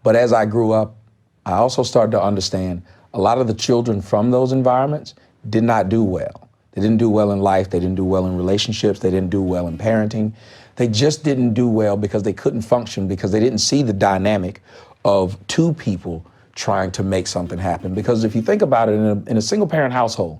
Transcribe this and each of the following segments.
But as I grew up, I also started to understand a lot of the children from those environments did not do well. They didn't do well in life, they didn't do well in relationships, they didn't do well in parenting. They just didn't do well because they couldn't function, because they didn't see the dynamic of two people trying to make something happen. Because if you think about it, in a single parent household,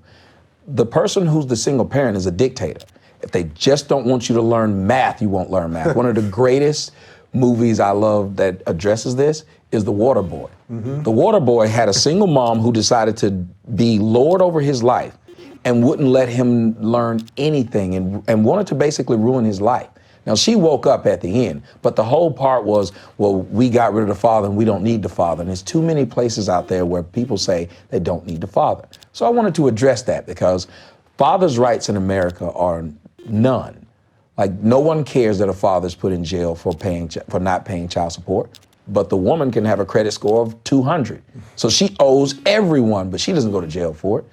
the person who's the single parent is a dictator. If they just don't want you to learn math, you won't learn math. One of the greatest movies I love that addresses this is The Water Boy. The Water Boy had a single mom who decided to be lord over his life and wouldn't let him learn anything and wanted to basically ruin his life. Now, she woke up at the end, but the whole part was, well, we got rid of the father and we don't need the father. And there's too many places out there where people say they don't need the father. So I wanted to address that, because fathers' rights in America are none. Like, no one cares that a father's put in jail for not paying child support, but the woman can have a credit score of 200. So she owes everyone, but she doesn't go to jail for it.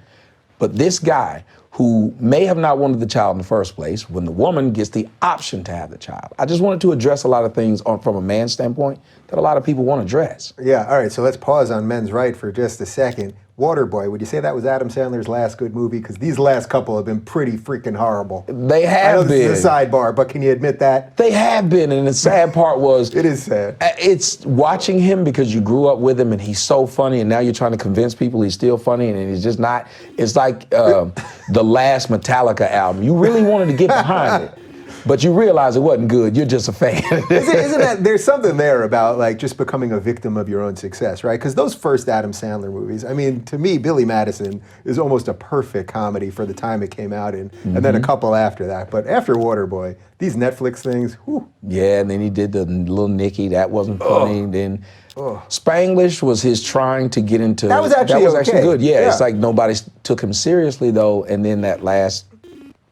But this guy, who may have not wanted the child in the first place, when the woman gets the option to have the child. I just wanted to address a lot of things from a man's standpoint that a lot of people want to address. Yeah, all right, so let's pause on men's right for just a second. Waterboy, would you say that was Adam Sandler's last good movie? Because these last couple have been pretty freaking horrible. They have been. I know this is a sidebar, but can you admit that? They have been, and the sad part was... It is sad. It's watching him because you grew up with him and he's so funny, and now you're trying to convince people he's still funny, and he's just not. It's like the last Metallica album. You really wanted to get behind it, but you realize it wasn't good. You're just a fan. Isn't that, there's something there about like just becoming a victim of your own success, right? Because those first Adam Sandler movies, I mean, to me, Billy Madison is almost a perfect comedy for the time it came out in, and then a couple after that. But after Waterboy, these Netflix things, whew. Yeah, and then he did the Little Nicky, that wasn't funny. Then Spanglish was his trying to get into... That was actually good. Yeah, it's like nobody took him seriously though, and then that last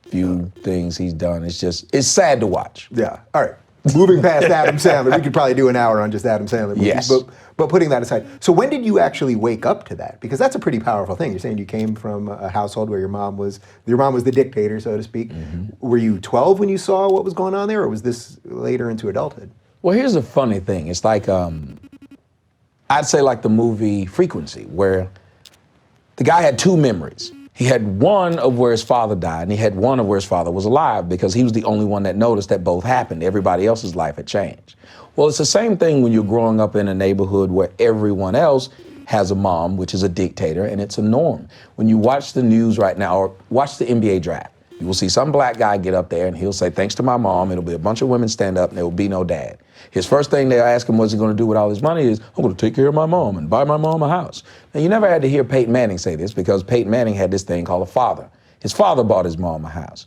few things he's done, it's sad to watch. Yeah, all right. Moving past Adam Sandler, we could probably do an hour on just Adam Sandler movies. Yes. But putting that aside, so when did you actually wake up to that? Because that's a pretty powerful thing. You're saying you came from a household where your mom was the dictator, so to speak. Were you 12 when you saw what was going on there, or was this later into adulthood? Well, here's the funny thing. It's like, I'd say like the movie Frequency, where the guy had two memories. He had one of where his father died, and he had one of where his father was alive, because he was the only one that noticed that both happened. Everybody else's life had changed. Well, it's the same thing when you're growing up in a neighborhood where everyone else has a mom, which is a dictator, and it's a norm. When you watch the news right now, or watch the NBA draft, you will see some black guy get up there and he'll say, thanks to my mom, it'll be a bunch of women stand up and there will be no dad. His first thing they'll ask him what's he gonna do with all his money is, I'm gonna take care of my mom and buy my mom a house. Now, you never had to hear Peyton Manning say this, because Peyton Manning had this thing called a father. His father bought his mom a house.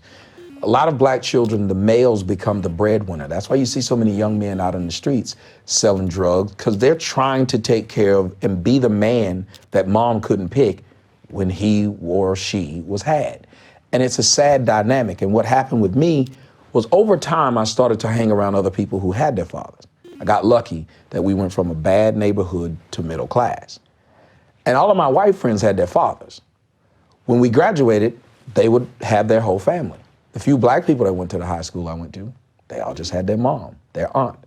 A lot of black children, the males become the breadwinner. That's why you see so many young men out in the streets selling drugs, because they're trying to take care of and be the man that mom couldn't pick when he or she was had. And it's a sad dynamic. And what happened with me was, over time, I started to hang around other people who had their fathers. I got lucky that we went from a bad neighborhood to middle class. And all of my white friends had their fathers. When we graduated, they would have their whole family. The few black people that went to the high school I went to, they all just had their mom, their aunt.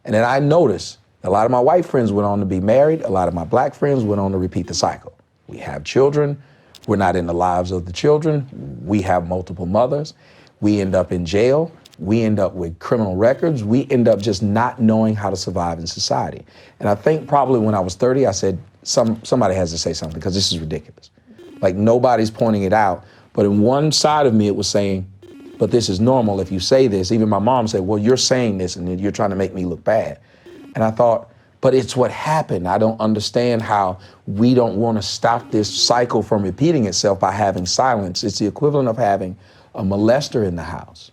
And then I noticed a lot of my white friends went on to be married. A lot of my black friends went on to repeat the cycle. We have children. We're not in the lives of the children. We have multiple mothers. We end up in jail. We end up with criminal records. We end up just not knowing how to survive in society. And I think probably when I was 30, I said, somebody has to say something, because this is ridiculous. Like, nobody's pointing it out. But in one side of me, it was saying, but this is normal if you say this. Even my mom said, well, you're saying this and you're trying to make me look bad. And I thought, but it's what happened. I don't understand how we don't want to stop this cycle from repeating itself by having silence. It's the equivalent of having a molester in the house.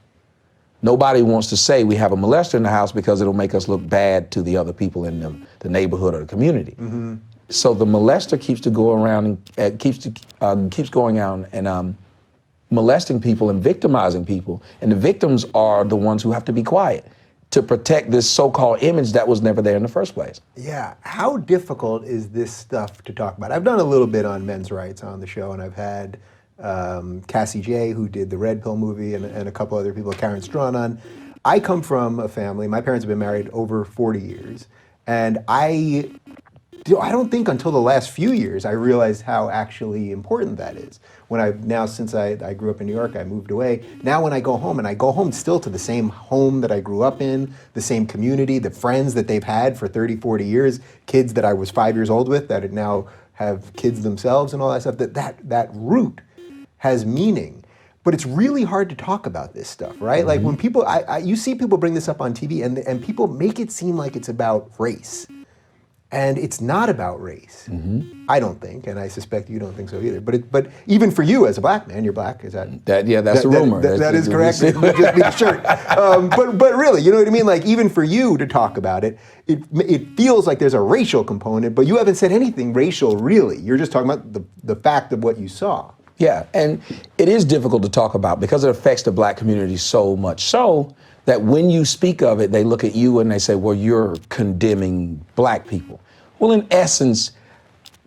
Nobody wants to say we have a molester in the house because it'll make us look bad to the other people in the neighborhood or the community. So the molester keeps to go around and keeps going out and molesting people and victimizing people. And the victims are the ones who have to be quiet to protect this so-called image that was never there in the first place. Yeah, how difficult is this stuff to talk about? I've done a little bit on men's rights on the show, and I've had Cassie J, who did the Red Pill movie, and a couple other people, Karen Strawn on. I come from a family, my parents have been married over 40 years, And I don't think until the last few years I realized how actually important that is. Since I grew up in New York, I moved away. Now when I go home, and I go home still to the same home that I grew up in, the same community, the friends that they've had for 30, 40 years, kids that I was 5 years old with that now have kids themselves and all that stuff, that root has meaning. But it's really hard to talk about this stuff, right? Like when people, you see people bring this up on TV and people make it seem like it's about race. And it's not about race, I don't think, and I suspect you don't think so either. But even for you as a black man, you're black, is that? That's a rumor. That is correct. Just need a shirt. But really, you know what I mean? Like even for you to talk about it, it feels like there's a racial component, but you haven't said anything racial really. You're just talking about the fact of what you saw. Yeah, and it is difficult to talk about because it affects the black community so much so that when you speak of it, they look at you and they say, well, you're condemning black people. Well, in essence,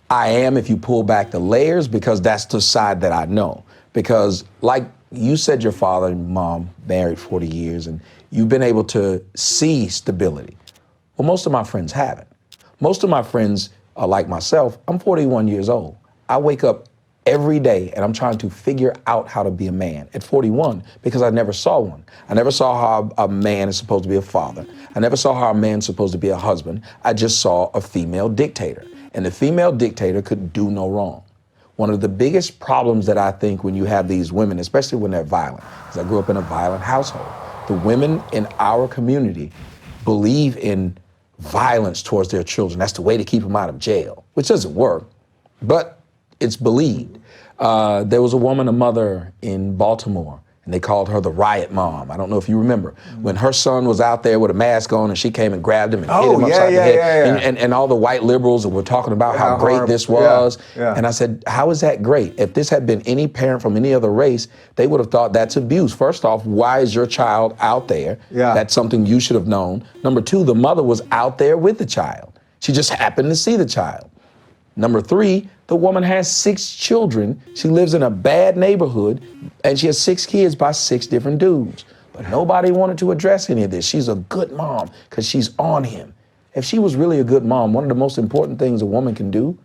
I am if you pull back the layers because that's the side that I know. Because like you said, your father and mom married 40 years and you've been able to see stability. Well, most of my friends haven't. Most of my friends are like myself. I'm 41 years old. I wake up every day and I'm trying to figure out how to be a man at 41 because I never saw one. I never saw how a man is supposed to be a father. I never saw how a man's supposed to be a husband. I just saw a female dictator, and the female dictator could do no wrong. One of the biggest problems that I think when you have these women, especially when they're violent, because I grew up in a violent household, the women in our community believe in violence towards their children. That's the way to keep them out of jail, which doesn't work, but it's believed. There was a woman, a mother in Baltimore, and they called her the riot mom. I don't know if you remember. When her son was out there with a mask on and she came and grabbed him and hit him upside the head. And all the white liberals were talking about how great this was. And I said, how is that great? If this had been any parent from any other race, they would have thought that's abuse. First off, why is your child out there? That's something you should have known. Number two, the mother was out there with the child. She just happened to see the child. Number three, the woman has 6 children. She lives in a bad neighborhood, and she has 6 kids by 6 different dudes. But nobody wanted to address any of this. She's a good mom because she's on him. If she was really a good mom, one of the most important things a woman can do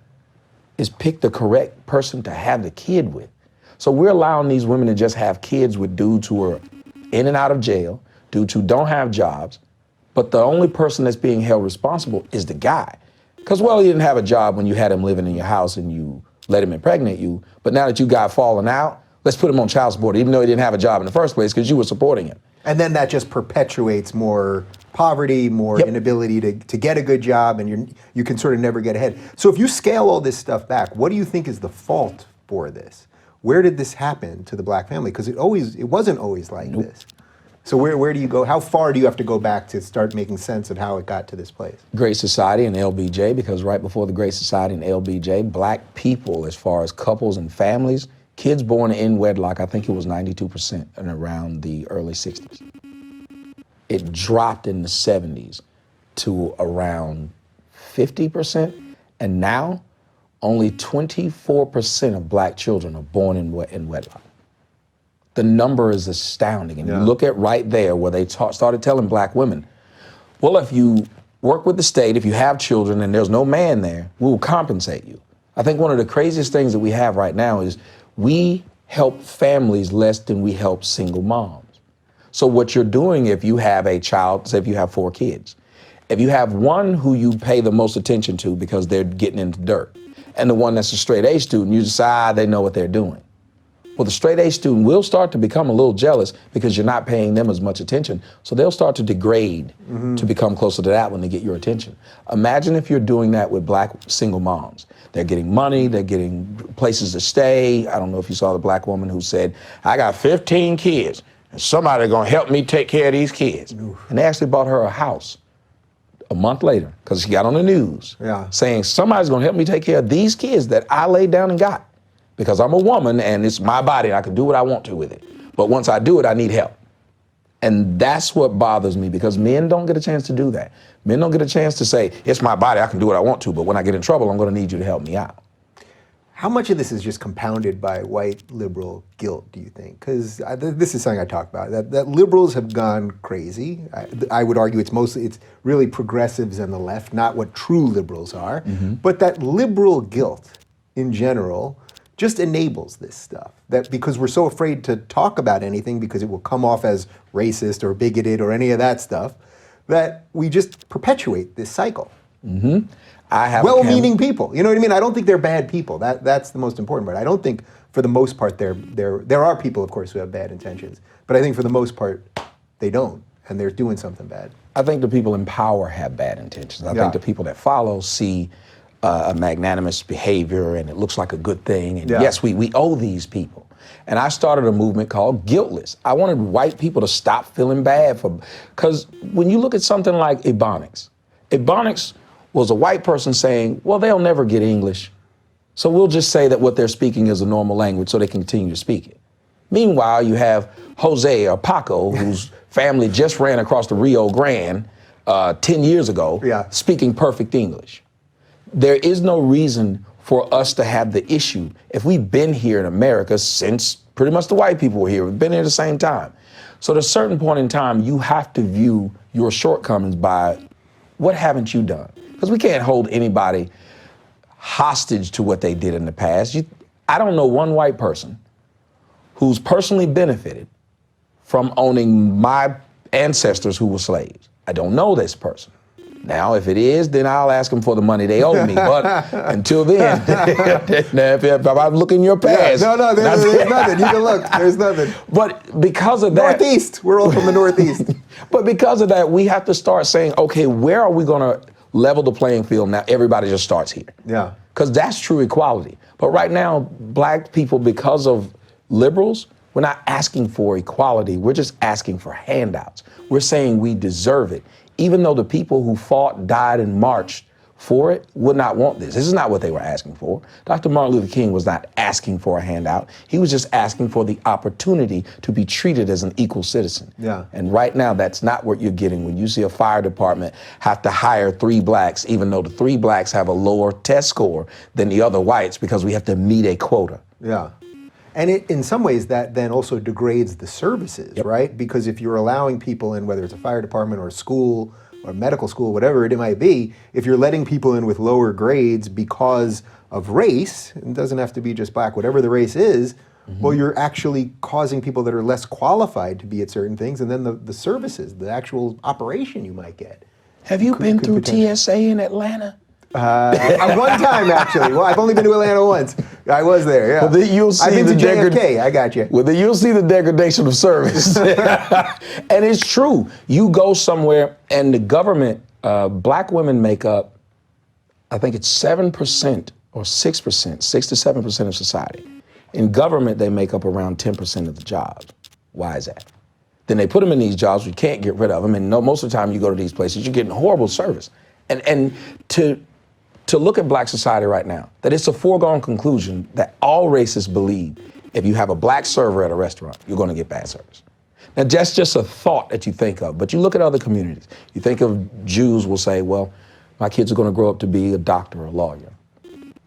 is pick the correct person to have the kid with. So we're allowing these women to just have kids with dudes who are in and out of jail, dudes who don't have jobs, but the only person that's being held responsible is the guy. Because, well, he didn't have a job when you had him living in your house and you let him impregnate you. But now that you got fallen out, let's put him on child support, even though he didn't have a job in the first place because you were supporting him. And then that just perpetuates more poverty, more inability to get a good job, and you can sort of never get ahead. So if you scale all this stuff back, what do you think is the fault for this? Where did this happen to the black family? Because it wasn't always like this. So where do you go? How far do you have to go back to start making sense of how it got to this place? Great Society and LBJ, because right before the Great Society and LBJ, black people, as far as couples and families, kids born in wedlock, I think it was 92% in around the early 60s. It dropped in the 70s to around 50%, and now only 24% of black children are born in wedlock. The number is astounding. And you look at right there where they started telling black women, well, if you work with the state, if you have children and there's no man there, we will compensate you. I think one of the craziest things that we have right now is we help families less than we help single moms. So what you're doing if you have a child, say if you have 4 kids, if you have one who you pay the most attention to because they're getting into dirt, and the one that's a straight A student, you decide they know what they're doing. Well, the straight A student will start to become a little jealous because you're not paying them as much attention. So they'll start to degrade to become closer to that one to get your attention. Imagine if you're doing that with black single moms. They're getting money, they're getting places to stay. I don't know if you saw the black woman who said, I got 15 kids and somebody's gonna help me take care of these kids. Oof. And they actually bought her a house a month later because she got on the news saying somebody's gonna help me take care of these kids that I laid down and got. Because I'm a woman and it's my body and I can do what I want to with it. But once I do it, I need help. And that's what bothers me because men don't get a chance to do that. Men don't get a chance to say, it's my body, I can do what I want to, but when I get in trouble, I'm gonna need you to help me out. How much of this is just compounded by white liberal guilt, do you think? Because this is something I talk about, that liberals have gone crazy. I would argue it's really progressives and the left, not what true liberals are. But that liberal guilt in general just enables this stuff. That because we're so afraid to talk about anything because it will come off as racist or bigoted or any of that stuff, that we just perpetuate this cycle. I have well-meaning people. You know what I mean? I don't think they're bad people. That's the most important part. I don't think, for the most part, there are people, of course, who have bad intentions. But I think for the most part, they don't, and they're doing something bad. I think the people in power have bad intentions. I think the people that follow see a magnanimous behavior, and it looks like a good thing. And yes, we owe these people. And I started a movement called Guiltless. I wanted white people to stop feeling bad because when you look at something like Ebonics was a white person saying, well, they'll never get English, so we'll just say that what they're speaking is a normal language so they can continue to speak it. Meanwhile, you have Jose or Paco, whose family just ran across the Rio Grande 10 years ago, speaking perfect English. There is no reason for us to have the issue. If we've been here in America since pretty much the white people were here, we've been here at the same time. So at a certain point in time, you have to view your shortcomings by what haven't you done? Because we can't hold anybody hostage to what they did in the past. I don't know one white person who's personally benefited from owning my ancestors who were slaves. I don't know this person. Now, if it is, then I'll ask them for the money they owe me. But until then, if I look in your past. There's nothing. You can look. There's nothing. But because of that. Northeast. We're all from the Northeast. But because of that, we have to start saying, okay, where are we going to level the playing field now? Everybody just starts here. Because that's true equality. But right now, black people, because of liberals, we're not asking for equality. We're just asking for handouts. We're saying we deserve it, even though the people who fought, died, and marched for it would not want this. This is not what they were asking for. Dr. Martin Luther King was not asking for a handout. He was just asking for the opportunity to be treated as an equal citizen. And right now, that's not what you're getting when you see a fire department have to hire 3 blacks, even though the 3 blacks have a lower test score than the other whites because we have to meet a quota. And in some ways, that then also degrades the services, right? Because if you're allowing people in, whether it's a fire department or a school or medical school, whatever it might be, if you're letting people in with lower grades because of race, it doesn't have to be just black, whatever the race is, well, you're actually causing people that are less qualified to be at certain things, and then the services, the actual operation you might get. Have you been through TSA in Atlanta? One time, actually. Well, I've only been to Atlanta once. I was there, Well, then you'll see I've been to JFK, I got you. Well, then you'll see the degradation of service. And it's true. You go somewhere and the government, black women make up, I think it's 7% or 6%, 6 to 7% of society. In government, they make up around 10% of the jobs. Why is that? Then they put them in these jobs, we can't get rid of them. And most of the time you go to these places, you're getting horrible service. And to look at black society right now, that it's a foregone conclusion that all racists believe if you have a black server at a restaurant, you're going to get bad service. Now, that's just a thought that you think of, but you look at other communities. You think of Jews will say, well, my kids are going to grow up to be a doctor or a lawyer.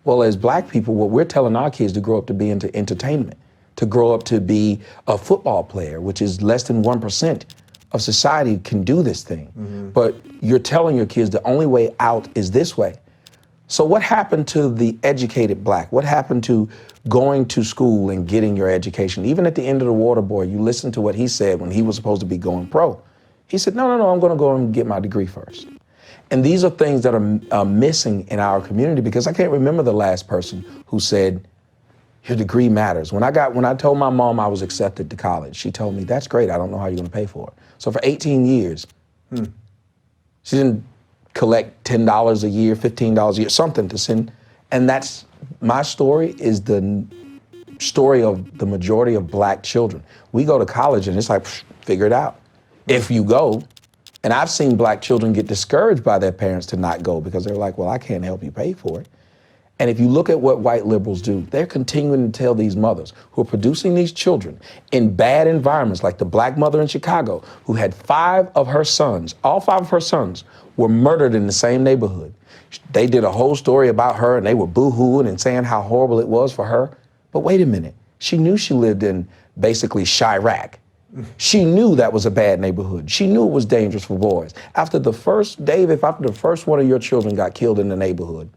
Well, as black people, what we're telling our kids to grow up to be into entertainment, to grow up to be a football player, which is less than 1% of society can do this thing. But you're telling your kids the only way out is this way. So what happened to the educated black? What happened to going to school and getting your education? Even at the end of the water boy, you listen to what he said when he was supposed to be going pro. He said, no, I'm going to go and get my degree first. And these are things that are missing in our community because I can't remember the last person who said, your degree matters. When I told my mom I was accepted to college, she told me, that's great, I don't know how you're going to pay for it. So for 18 years, she didn't collect $10 a year, $15 a year, something to send. And that's my story is the story of the majority of black children. We go to college and it's like, figure it out. If you go, and I've seen black children get discouraged by their parents to not go because they're like, well, I can't help you pay for it. And if you look at what white liberals do, they're continuing to tell these mothers who are producing these children in bad environments, like the black mother in Chicago, who had all 5 of her sons were murdered in the same neighborhood. They did a whole story about her and they were boo-hooing and saying how horrible it was for her. But wait a minute, she knew she lived in basically Chirac. She knew that was a bad neighborhood. She knew it was dangerous for boys. After the first one of your children got killed in the neighborhood,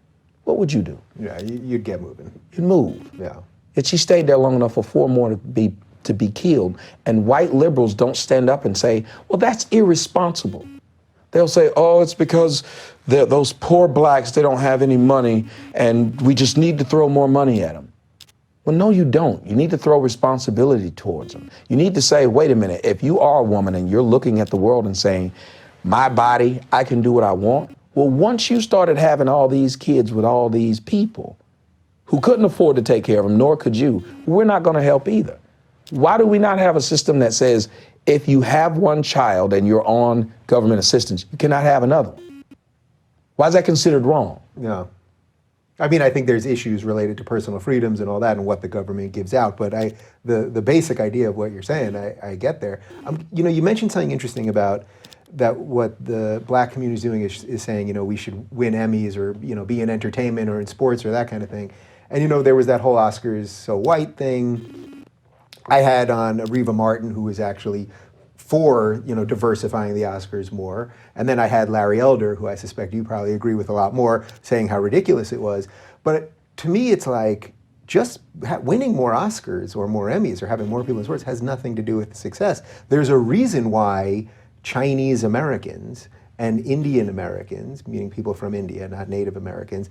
what would you do? Yeah, you'd get moving. You'd move. Yeah. Yet she stayed there long enough for 4 more to be killed. And white liberals don't stand up and say, well, that's irresponsible. They'll say, oh, it's because those poor blacks, they don't have any money and we just need to throw more money at them. Well, no, you don't. You need to throw responsibility towards them. You need to say, wait a minute, if you are a woman and you're looking at the world and saying, my body, I can do what I want. Well, once you started having all these kids with all these people who couldn't afford to take care of them, nor could you, we're not going to help either. Why do we not have a system that says, if you have one child and you're on government assistance, you cannot have another one? Why is that considered wrong? Yeah. I mean, I think there's issues related to personal freedoms and all that and what the government gives out, but the basic idea of what you're saying, I get there. You mentioned something interesting about that what the black community is doing is saying, we should win Emmys or, be in entertainment or in sports or that kind of thing. And, there was that whole Oscars so white thing. I had on Reva Martin, who was actually for, diversifying the Oscars more. And then I had Larry Elder, who I suspect you probably agree with a lot more, saying how ridiculous it was. But to me, it's like just winning more Oscars or more Emmys or having more people in sports has nothing to do with the success. There's a reason why Chinese Americans and Indian Americans, meaning people from India, not Native Americans,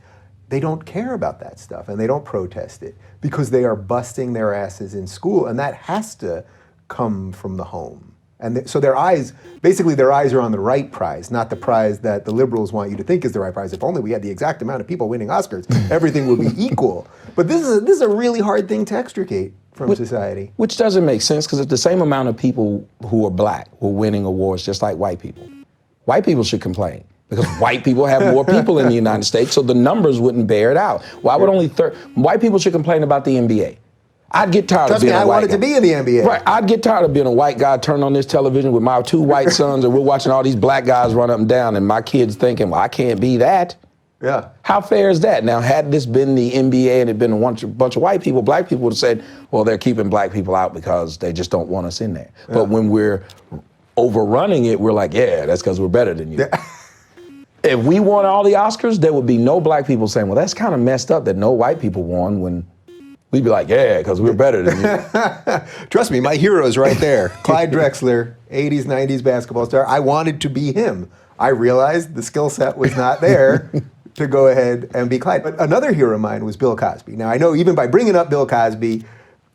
they don't care about that stuff and they don't protest it because they are busting their asses in school, and that has to come from the home. And so their eyes are on the right prize, not the prize that the liberals want you to think is the right prize. If only we had the exact amount of people winning Oscars, everything would be equal. But this is a really hard thing to extricate from society. Which doesn't make sense, because if the same amount of people who are black were winning awards just like white people should complain. Because white people have more people in the United States, so the numbers wouldn't bear it out. Why would white people should complain about the NBA? I'd get tired of being a white guy. I wanted to be in the NBA. Right, I'd get tired of being a white guy turning on this television with my 2 white sons and we're watching all these black guys run up and down and my kids thinking, well, I can't be that. Yeah. How fair is that? Now, had this been the NBA and it been a bunch of white people, black people would have said, well, they're keeping black people out because they just don't want us in there. Yeah. But when we're overrunning it, we're like, yeah, that's because we're better than you. Yeah. If we won all the Oscars, there would be no black people saying, well, that's kind of messed up that no white people won, when we'd be like, yeah, because we're better than you. Trust me, my hero's right there. Clyde Drexler, 80s, 90s basketball star. I wanted to be him. I realized the skill set was not there to go ahead and be Clyde. But another hero of mine was Bill Cosby. Now, I know even by bringing up Bill Cosby,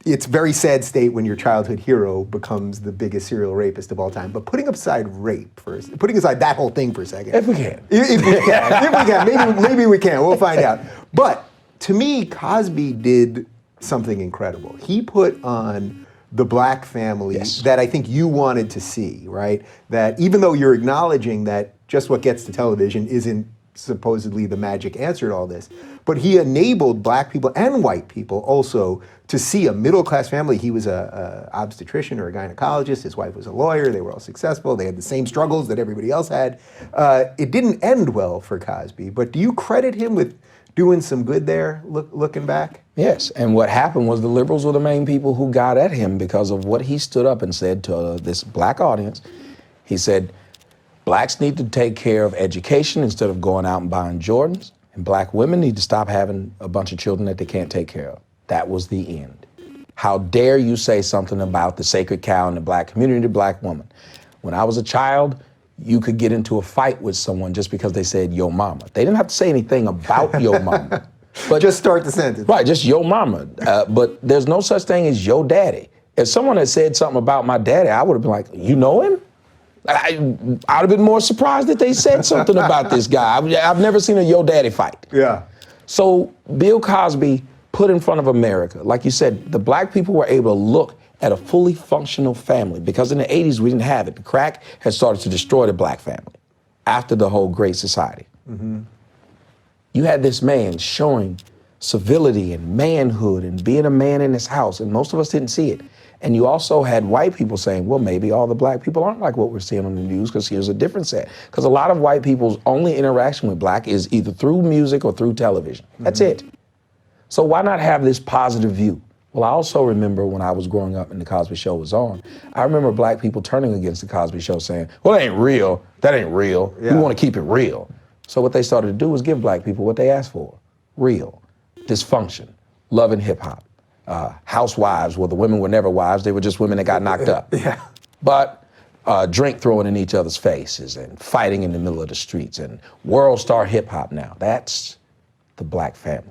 it's a very sad state when your childhood hero becomes the biggest serial rapist of all time. But putting aside rape first, putting aside that whole thing for a second. If we can. If we can. Maybe we can. We'll find out. But to me, Cosby did something incredible. He put on the black family that I think you wanted to see, right? That even though you're acknowledging that just what gets to television isn't supposedly the magic answer to all this, but he enabled black people and white people also to see a middle-class family. He was a obstetrician or a gynecologist. His wife was a lawyer. They were all successful. They had the same struggles that everybody else had. It didn't end well for Cosby, but do you credit him with doing some good there, looking back? Yes, and what happened was the liberals were the main people who got at him because of what he stood up and said to this black audience. He said, blacks need to take care of education instead of going out and buying Jordans, and black women need to stop having a bunch of children that they can't take care of. That was the end. How dare you say something about the sacred cow in the black community, the black woman? When I was a child, you could get into a fight with someone just because they said yo mama. They didn't have to say anything about yo mama. But just start the sentence. Right, just yo mama. But there's no such thing as yo daddy. If someone had said something about my daddy, I would have been like, you know him? I'd have been more surprised that they said something about this guy. I've never seen a yo daddy fight. Yeah. So Bill Cosby put in front of America, like you said, the black people were able to look at a fully functional family, because in the 80s we didn't have it. The crack had started to destroy the black family after the whole Great Society. Mm-hmm. You had this man showing civility and manhood and being a man in his house, and most of us didn't see it. And you also had white people saying, well, maybe all the black people aren't like what we're seeing on the news, because here's a different set. Because a lot of white people's only interaction with black is either through music or through television. That's it. So why not have this positive view? Well, I also remember when I was growing up and the Cosby Show was on, I remember black people turning against the Cosby Show saying, well, that ain't real. That ain't real. Yeah. We want to keep it real. So what they started to do was give black people what they asked for. Real. Dysfunction. Love and hip hop. Housewives, well, the women were never wives. They were just women that got knocked up. Yeah. But drink throwing in each other's faces and fighting in the middle of the streets and world star hip hop now. That's the black family.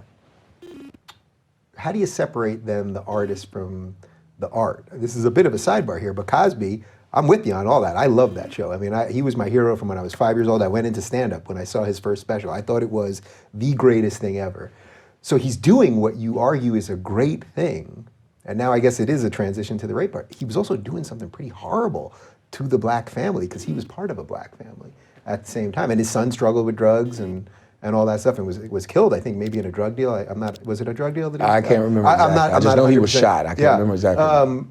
How do you separate then the artist from the art? This is a bit of a sidebar here, but Cosby, I'm with you on all that. I love that show. I mean, he was my hero from when I was 5 years old. I went into stand-up when I saw his first special. I thought it was the greatest thing ever. So he's doing what you argue is a great thing, and now I guess it is a transition to the rape part. He was also doing something pretty horrible to the black family, because he was part of a black family at the same time. And his son struggled with drugs and all that stuff, and was killed, I think, maybe in a drug deal. Was it a drug deal? I can't remember exactly. I just know he was shot. I can't remember exactly.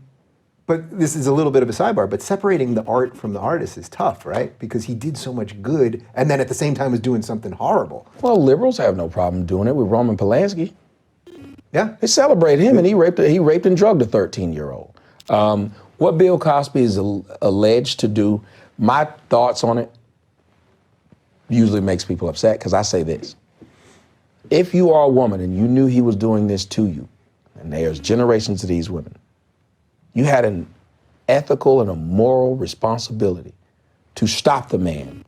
But this is a little bit of a sidebar, but separating the art from the artist is tough, right? Because he did so much good, and then at the same time was doing something horrible. Well, liberals have no problem doing it with Roman Polanski. Yeah. They celebrate him, and he raped and drugged a 13-year-old. What Bill Cosby is alleged to do, my thoughts on it usually makes people upset, because I say this. If you are a woman and you knew he was doing this to you, and there's generations of these women, you had an ethical and a moral responsibility to stop the man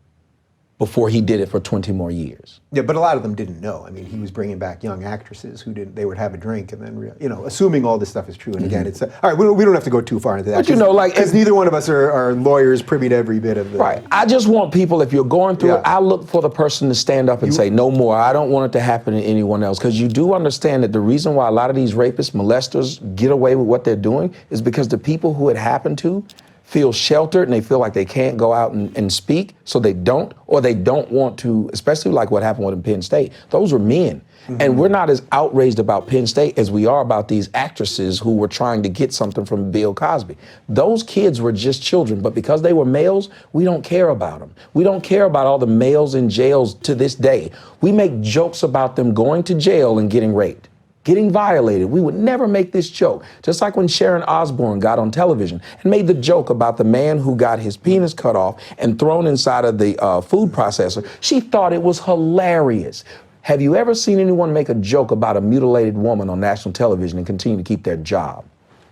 before he did it for 20 more years. Yeah, but a lot of them didn't know. I mean, he was bringing back young actresses who they would have a drink and then, assuming all this stuff is true. And again, it's, all right, we don't have to go too far into that. But because neither one of us are lawyers privy to every bit of the... Right. I just want people, if you're going through it, I look for the person to stand up and say, no more. I don't want it to happen to anyone else. Because you do understand that the reason why a lot of these rapists, molesters get away with what they're doing is because the people who it happened to feel sheltered, and they feel like they can't go out and speak, so they don't, or they don't want to, especially like what happened with Penn State. Those were men. And we're not as outraged about Penn State as we are about these actresses who were trying to get something from Bill Cosby. Those kids were just children, but because they were males, we don't care about them. We don't care about all the males in jails to this day. We make jokes about them going to jail and getting raped, getting violated. We would never make this joke. Just like when Sharon Osbourne got on television and made the joke about the man who got his penis cut off and thrown inside of the food processor. She thought it was hilarious. Have you ever seen anyone make a joke about a mutilated woman on national television and continue to keep their job?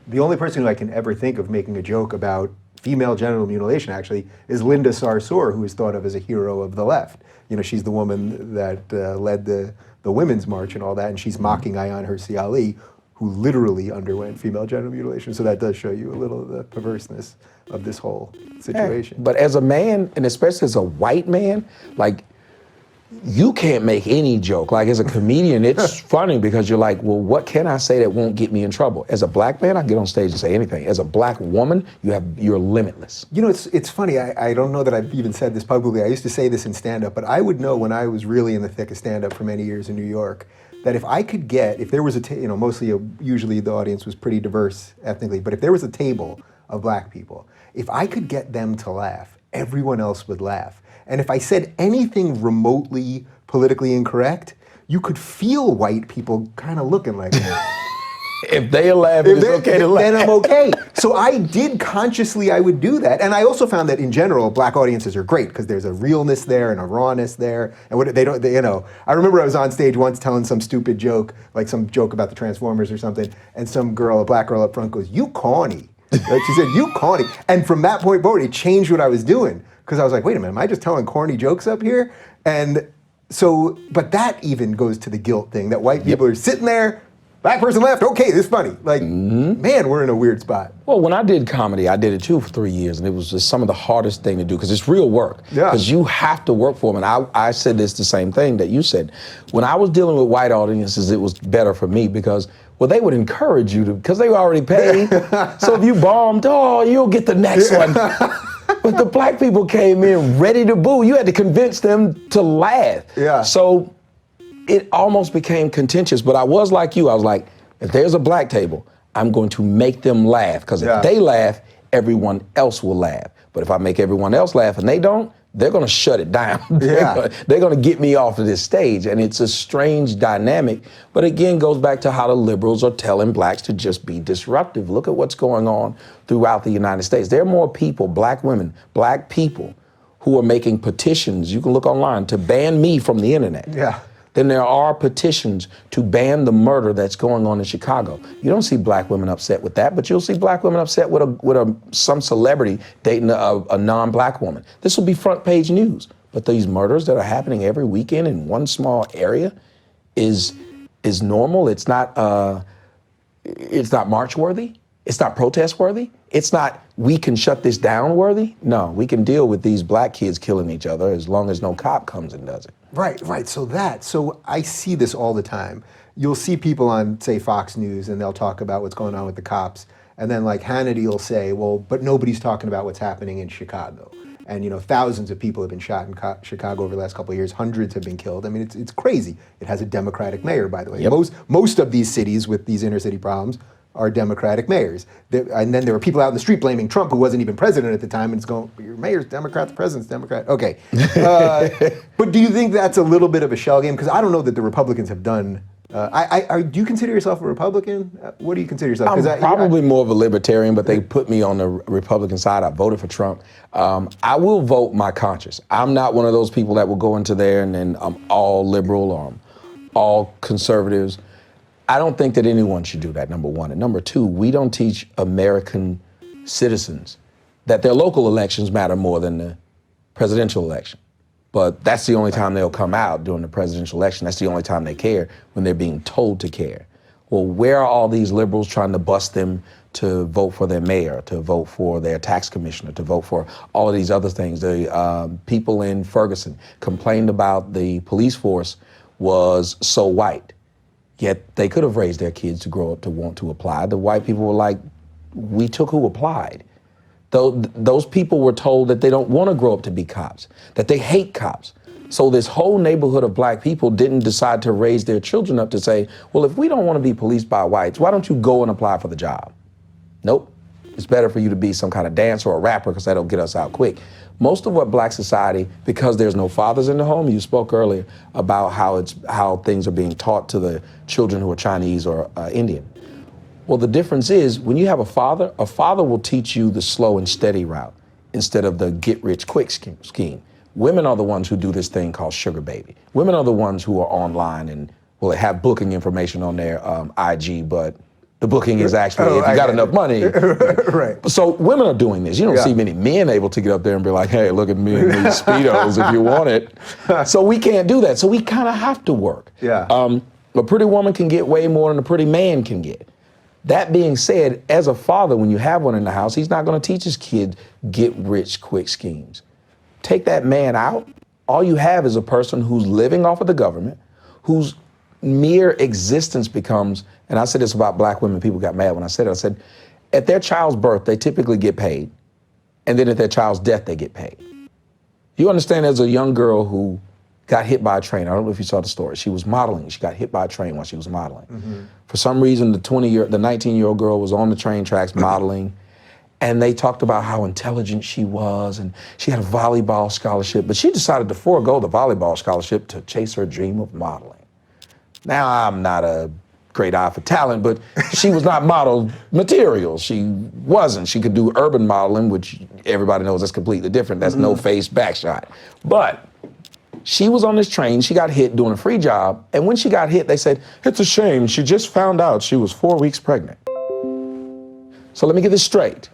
The only person who I can ever think of making a joke about female genital mutilation, actually, is Linda Sarsour, who is thought of as a hero of the left. She's the woman that led the Women's March and all that, and she's mocking Ayaan Hirsi Ali, who literally underwent female genital mutilation. So that does show you a little of the perverseness of this whole situation. But as a man, and especially as a white man, you can't make any joke. Like, as a comedian, it's funny because you're like, well, what can I say that won't get me in trouble? As a black man, I can get on stage and say anything. As a black woman, you're limitless. It's funny. I don't know that I've even said this publicly. I used to say this in stand-up, but I would know when I was really in the thick of stand-up for many years in New York, that if there was usually the audience was pretty diverse ethnically, but if there was a table of black people, if I could get them to laugh, everyone else would laugh. And if I said anything remotely politically incorrect, you could feel white people kind of looking like that. If they laugh, it's okay to laugh. Then I'm okay. So I did consciously, I would do that. And I also found that in general, black audiences are great because there's a realness there and a rawness there. And I remember I was on stage once telling some stupid joke, like some joke about the Transformers or something, and some girl, a black girl up front goes, "You corny." She said, "You corny." And from that point forward, it changed what I was doing. Because I was like, wait a minute, am I just telling corny jokes up here? And so, but that even goes to the guilt thing, that white people are sitting there, black person left, okay, this is funny. Like, man, we're in a weird spot. Well, when I did comedy, I did it too for 3 years, and it was just some of the hardest thing to do, because it's real work. Yeah. Because you have to work for them. And I said the same thing that you said. When I was dealing with white audiences, it was better for me because, well, they would encourage you to, because they were already paid. So if you bombed, you'll get the next one. But the black people came in ready to boo. You had to convince them to laugh. Yeah. So it almost became contentious. But I was like you. I was like, if there's a black table, I'm going to make them laugh, because if they laugh, everyone else will laugh. But if I make everyone else laugh and they don't, they're going to shut it down. They're going to get me off of this stage. And it's a strange dynamic. But again, goes back to how the liberals are telling blacks to just be disruptive. Look at what's going on throughout the United States. There are more people, black women, black people, who are making petitions, you can look online, to ban me from the internet. Then there are petitions to ban the murder that's going on in Chicago. You don't see black women upset with that, but you'll see black women upset with some celebrity dating a non-black woman. This will be front page news. But these murders that are happening every weekend in one small area is normal. It's not march worthy. It's not protest worthy. It's not we can shut this down worthy. No, we can deal with these black kids killing each other as long as no cop comes and does it. Right. So I see this all the time. You'll see people on, say, Fox News, and they'll talk about what's going on with the cops. And then like Hannity will say, well, but nobody's talking about what's happening in Chicago. And, you know, thousands of people have been shot in Chicago over the last couple of years. Hundreds have been killed. I mean, it's crazy. It has a Democratic mayor, by the way. Most of these cities with these inner city problems are Democratic mayors. And then there were people out in the street blaming Trump, who wasn't even president at the time, and it's going, your mayor's Democrat, the president's Democrat. Okay. But do you think that's a little bit of a shell game? Because I don't know that the Republicans have done. Do you consider yourself a Republican? What do you consider yourself? I'm probably more of a libertarian, but they put me on the Republican side. I voted for Trump. I will vote my conscience. I'm not one of those people that will go into there and then I'm all liberal or I'm all conservatives. I don't think that anyone should do that, number one. And number two, we don't teach American citizens that their local elections matter more than the presidential election. But that's the only time they'll come out during the presidential election. That's the only time they care, when they're being told to care. Well, where are all these liberals trying to bust them to vote for their mayor, to vote for their tax commissioner, to vote for all of these other things? The people in Ferguson complained about the police force was so white. Yet they could have raised their kids to grow up to want to apply. The white people were like, we took who applied. Those people were told that they don't want to grow up to be cops, that they hate cops. So this whole neighborhood of black people didn't decide to raise their children up to say, well, if we don't want to be policed by whites, why don't you go and apply for the job? Nope. It's better for you to be some kind of dancer or a rapper, because that'll get us out quick. Most of what black society, because there's no fathers in the home, you spoke earlier about how things are being taught to the children who are Chinese or Indian. Well, the difference is when you have a father will teach you the slow and steady route instead of the get-rich-quick scheme. Women are the ones who do this thing called sugar baby. Women are the ones who are online and will have booking information on their IG, but the booking is actually, if you got enough money. Right. So women are doing this. You don't see many men able to get up there and be like, hey, look at me in these Speedos if you want it. So we can't do that. So we kind of have to work. A pretty woman can get way more than a pretty man can get. That being said, as a father, when you have one in the house, he's not going to teach his kid get-rich-quick schemes. Take that man out, all you have is a person who's living off of the government, whose mere existence becomes, and I said this about black women, people got mad when I said it, I said, at their child's birth, they typically get paid, and then at their child's death, they get paid. You understand, there's a young girl who got hit by a train. I don't know if you saw the story. She was modeling. She got hit by a train while she was modeling. For some reason, the 19-year-old girl was on the train tracks modeling, and they talked about how intelligent she was, and she had a volleyball scholarship, but she decided to forego the volleyball scholarship to chase her dream of modeling. Now, I'm not a great eye for talent, but she was not model material. She wasn't. She could do urban modeling, which everybody knows that's completely different. That's no face back shot. But she was on this train, she got hit doing a free job, and when she got hit, they said, it's a shame, she just found out she was 4 weeks pregnant. So let me get this straight.